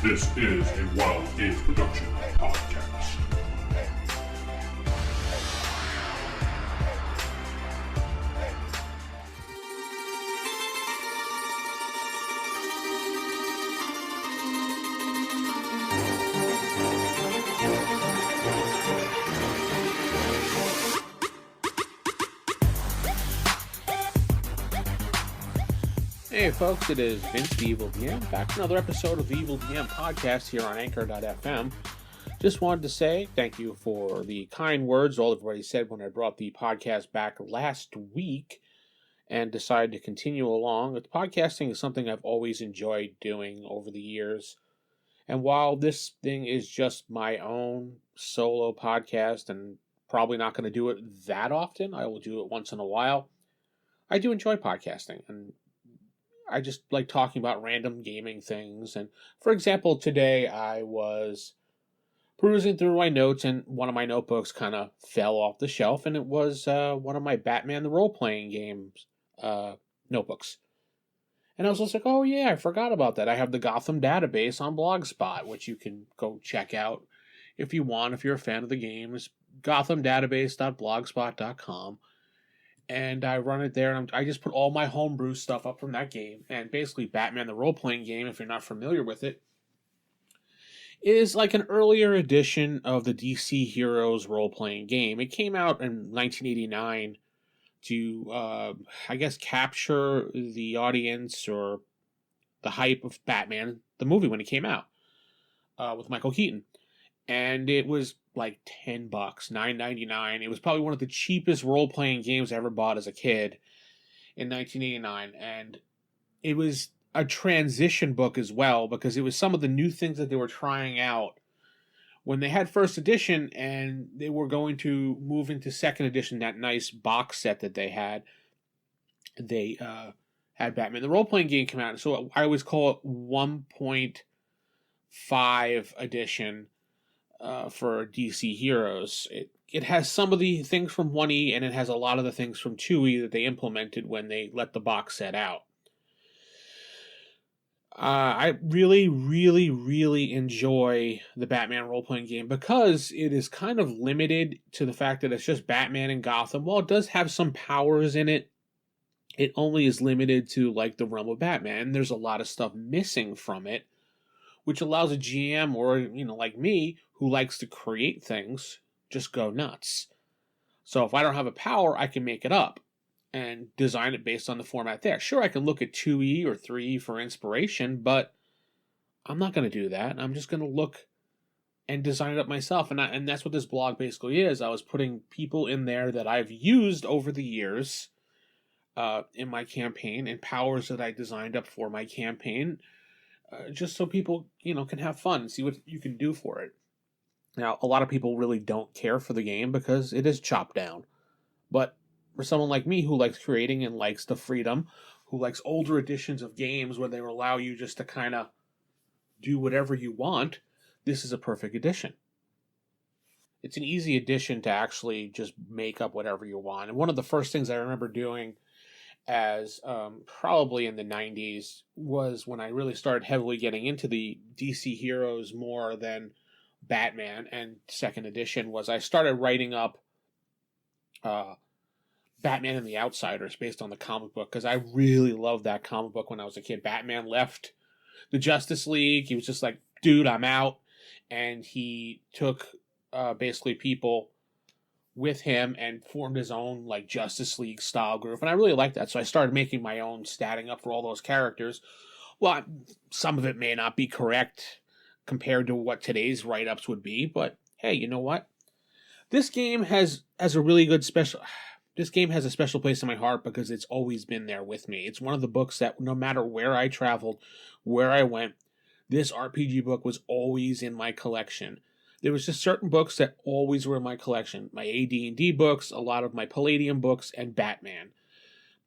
This is a Wild Games Production podcast. Hey folks, it is Vince the Evil DM, back with another episode of the Evil DM podcast here on Anchor.fm. Just wanted to say thank you for the kind words all everybody said when I brought the podcast back last week and decided to continue along. Podcasting is something I've always enjoyed doing over the years. And while this thing is just my own solo podcast and probably not going to do it that often, I will do it once in a while, I do enjoy podcasting, and I just like talking about random gaming things. And for example, today I was perusing through my notes and one of my notebooks kind of fell off the shelf, and it was one of my Batman Roleplaying Games notebooks. And I was just like, oh yeah, I forgot about that. I have the Gotham database on Blogspot, which you can go check out if you want, if you're a fan of the games. gothamdatabase.blogspot.com. And I run it there, and I just put all my homebrew stuff up from that game. And basically, Batman the Role-Playing Game, if you're not familiar with it, is like an earlier edition of the DC Heroes role-playing game. It came out in 1989 to, I guess, capture the audience or the hype of Batman, the movie, when it came out, with Michael Keaton. And it was like $10, $9.99. It was probably one of the cheapest role-playing games I ever bought as a kid in 1989. And it was a transition book as well, because it was some of the new things that they were trying out when they had first edition, and they were going to move into second edition, that nice box set that they had. They had Batman the Role-Playing Game come out. So I always call it 1.5 edition. For DC Heroes. It has some of the things from 1E, and it has a lot of the things from 2E that they implemented when they let the box set out. I really, really, really enjoy the Batman role-playing game because it is kind of limited to the fact that it's just Batman and Gotham. While it does have some powers in it, it only is limited to like the realm of Batman. There's a lot of stuff missing from it, which allows a GM or, like me, who likes to create things, just go nuts. So if I don't have a power, I can make it up and design it based on the format there. Sure, I can look at 2E or 3E for inspiration, but I'm not going to do that. I'm just going to look and design it up myself. And that's what this blog basically is. I was putting people in there that I've used over the years in my campaign, and powers that I designed up for my campaign, just so people, can have fun and see what you can do for it. Now, a lot of people really don't care for the game because it is chopped down. But for someone like me who likes creating and likes the freedom, who likes older editions of games where they allow you just to kind of do whatever you want, this is a perfect edition. It's an easy edition to actually just make up whatever you want. And one of the first things I remember doing as probably in the 90s was when I really started heavily getting into the DC Heroes more than Batman and second edition, was I started writing up Batman and the Outsiders based on the comic book, because I really loved that comic book when I was a kid. Batman left the Justice League. He was just like, dude, I'm out. And he took basically people with him and formed his own like Justice League style group, and I really liked that. So I started making my own, statting up for all those characters. Well, some of it may not be correct compared to what today's write-ups would be, but hey, you know what? This game has a really good special. This game has a special place in my heart because it's always been there with me. It's one of the books that no matter where I traveled, where I went, this RPG book was always in my collection. There was just certain books that always were in my collection. My AD&D books, a lot of my Palladium books, and Batman.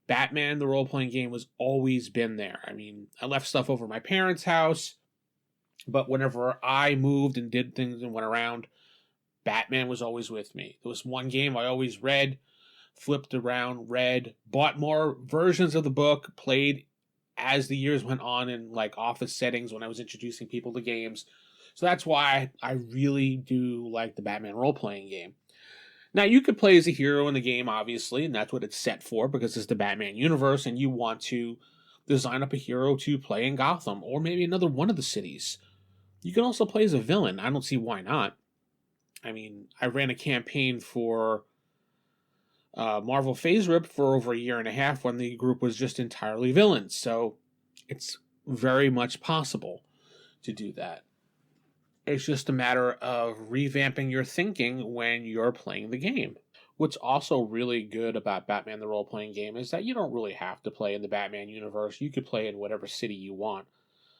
Batman, the role-playing game, was always been there. I mean, I left stuff over at my parents' house, but whenever I moved and did things and went around, Batman was always with me. There was one game I always read, flipped around, read, bought more versions of the book, played as the years went on in like office settings when I was introducing people to games. So that's why I really do like the Batman role-playing game. Now, you could play as a hero in the game, obviously, and that's what it's set for because it's the Batman universe, and you want to design up a hero to play in Gotham or maybe another one of the cities. You can also play as a villain. I don't see why not. I mean, I ran a campaign for Marvel Phase Rip for over a year and a half when the group was just entirely villains, so it's very much possible to do that. It's just a matter of revamping your thinking when you're playing the game. What's also really good about Batman the role-playing game is that you don't really have to play in the Batman universe. You could play in whatever city you want.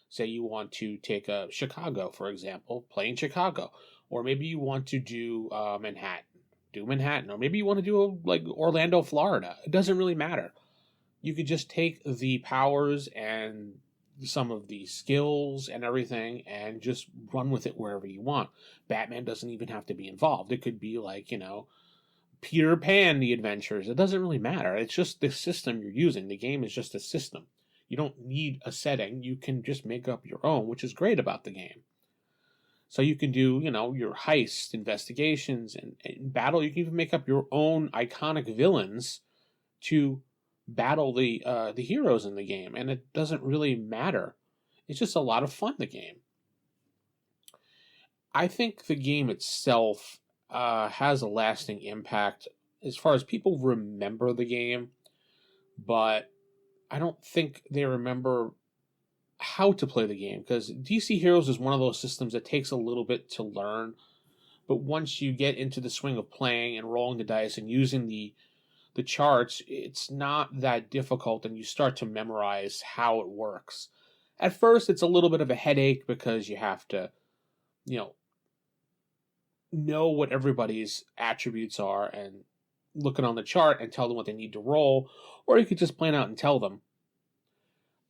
Say you want to take Chicago, for example, play in Chicago. Or maybe you want to do Manhattan. Do Manhattan. Or maybe you want to do like Orlando, Florida. It doesn't really matter. You could just take the powers and some of the skills and everything and just run with it wherever you want. Batman doesn't even have to be involved. It could be like, Peter Pan, the adventures. It doesn't really matter. It's just the system you're using. The game is just a system. You don't need a setting. You can just make up your own, which is great about the game. So you can do, your heist investigations and battle. You can even make up your own iconic villains to battle the heroes in the game, and it doesn't really matter. It's just a lot of fun, the game. I think the game itself has a lasting impact as far as people remember the game, but I don't think they remember how to play the game, because DC Heroes is one of those systems that takes a little bit to learn, but once you get into the swing of playing and rolling the dice and using the charts, it's not that difficult, and you start to memorize how it works. At first, it's a little bit of a headache because you have to, know what everybody's attributes are and look it on the chart and tell them what they need to roll, or you could just plan out and tell them.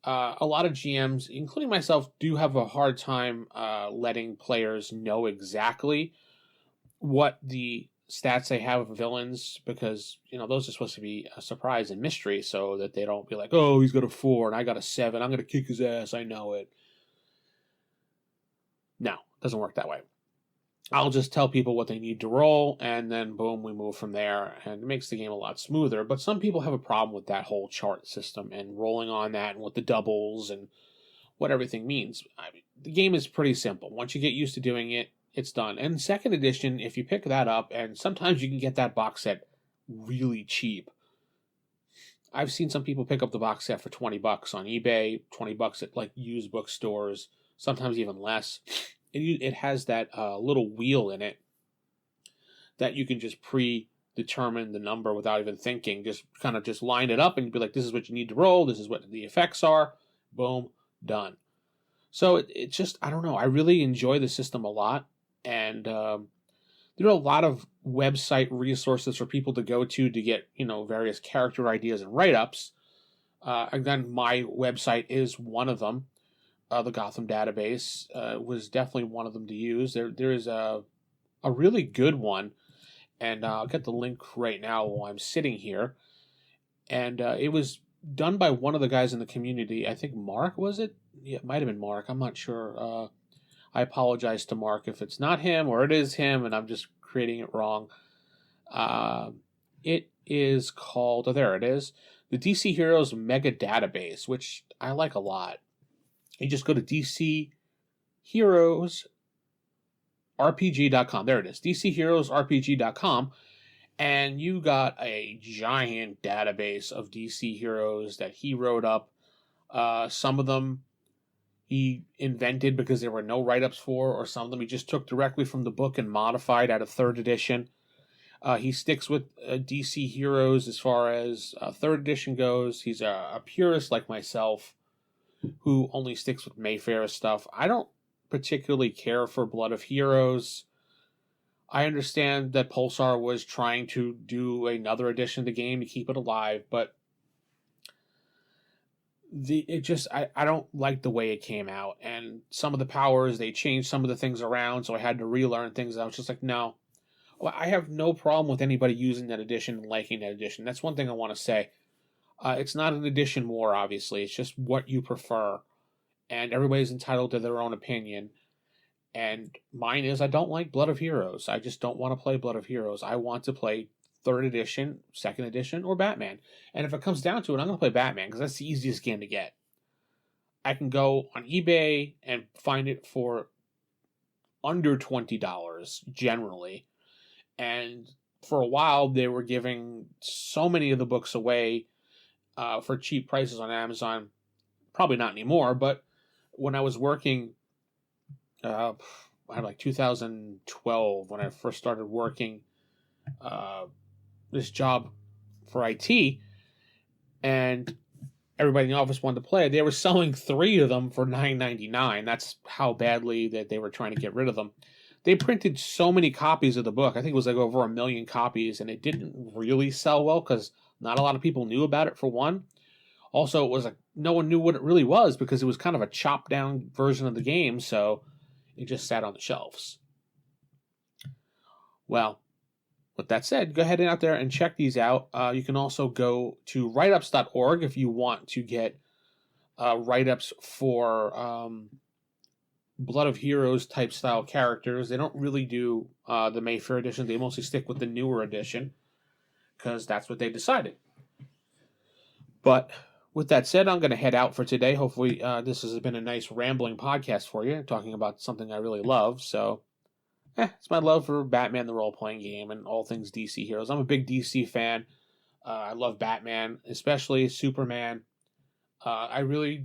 A lot of GMs, including myself, do have a hard time letting players know exactly what the stats they have of villains, because those are supposed to be a surprise and mystery, so that they don't be like, oh, he's got a 4 and I got a 7, I'm gonna kick his ass, I know it. No, it doesn't work that way. I'll just tell people what they need to roll, and then boom, we move from there, and it makes the game a lot smoother. But some people have a problem with that whole chart system and rolling on that and with the doubles and what everything means. I mean, the game is pretty simple. Once you get used to doing it, it's done. And second edition, if you pick that up, and sometimes you can get that box set really cheap. I've seen some people pick up the box set for $20 on eBay, $20 at like used bookstores, sometimes even less. It has that little wheel in it that you can just predetermine the number without even thinking. Just kind of just line it up and you'd be like, this is what you need to roll, this is what the effects are, boom, done. So it just, I don't know, I really enjoy the system a lot. And there are a lot of website resources for people to go to get, various character ideas and write-ups. Again, my website is one of them. The Gotham database was definitely one of them to use. There is a really good one, and I'll get the link right now while I'm sitting here. And it was done by one of the guys in the community. I think Mark, was it? Yeah, it might have been Mark. I'm not sure. I apologize to Mark if it's not him or it is him, and I'm just creating it wrong. It is called, there it is, the DC Heroes Mega Database, which I like a lot. You just go to DCHeroesRPG.com. There it is, DCHeroesRPG.com. And you got a giant database of DC heroes that he wrote up. Some of them he invented because there were no write-ups for, or some of them he just took directly from the book and modified out of 3rd edition. He sticks with DC heroes as far as 3rd edition goes. He's a purist like myself, who only sticks with Mayfair stuff. I don't particularly care for Blood of Heroes. I understand that Pulsar was trying to do another edition of the game to keep it alive, but I don't like the way it came out. And some of the powers, they changed some of the things around, so I had to relearn things. I was just like, no. Well, I have no problem with anybody using that edition and liking that edition. That's one thing I want to say. It's not an edition war, obviously. It's just what you prefer. And everybody's entitled to their own opinion. And mine is I don't like Blood of Heroes. I just don't want to play Blood of Heroes. I want to play 3rd edition, 2nd edition, or Batman. And if it comes down to it, I'm going to play Batman because that's the easiest game to get. I can go on eBay and find it for under $20 generally. And for a while, they were giving so many of the books away for cheap prices on Amazon. Probably not anymore, but when I was working, like 2012, when I first started working this job for IT, and everybody in the office wanted to play it, they were selling 3 of them for $9.99. That's how badly that they were trying to get rid of them. They printed so many copies of the book. I think it was like over 1 million copies, and it didn't really sell well because not a lot of people knew about it, for one. Also, it was like no one knew what it really was because it was kind of a chopped down version of the game, so it just sat on the shelves. Well, with that said, go ahead and out there and check these out. You can also go to writeups.org if you want to get write-ups for Blood of Heroes type style characters. They don't really do the Mayfair edition. They mostly stick with the newer edition because that's what they decided. But with that said, I'm going to head out for today. Hopefully this has been a nice rambling podcast for you, talking about something I really love. So it's my love for Batman the Role-Playing Game and all things DC heroes. I'm a big DC fan. I love Batman, especially Superman. I really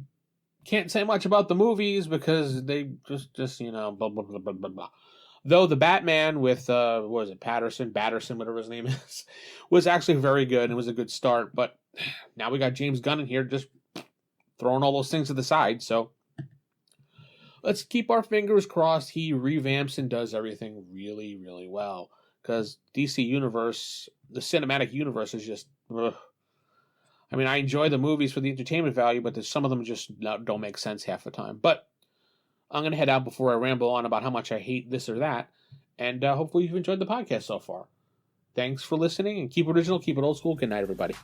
can't say much about the movies because they just blah, blah, blah, blah, blah, blah. Though the Batman with, Batterson, whatever his name is, was actually very good and was a good start. But now we got James Gunn in here just throwing all those things to the side. So let's keep our fingers crossed he revamps and does everything really, really well. Because DC Universe, the cinematic universe is just... Ugh. I mean, I enjoy the movies for the entertainment value, but some of them just don't make sense half the time. But I'm going to head out before I ramble on about how much I hate this or that. And hopefully you've enjoyed the podcast so far. Thanks for listening, and keep it original, keep it old school. Good night, everybody.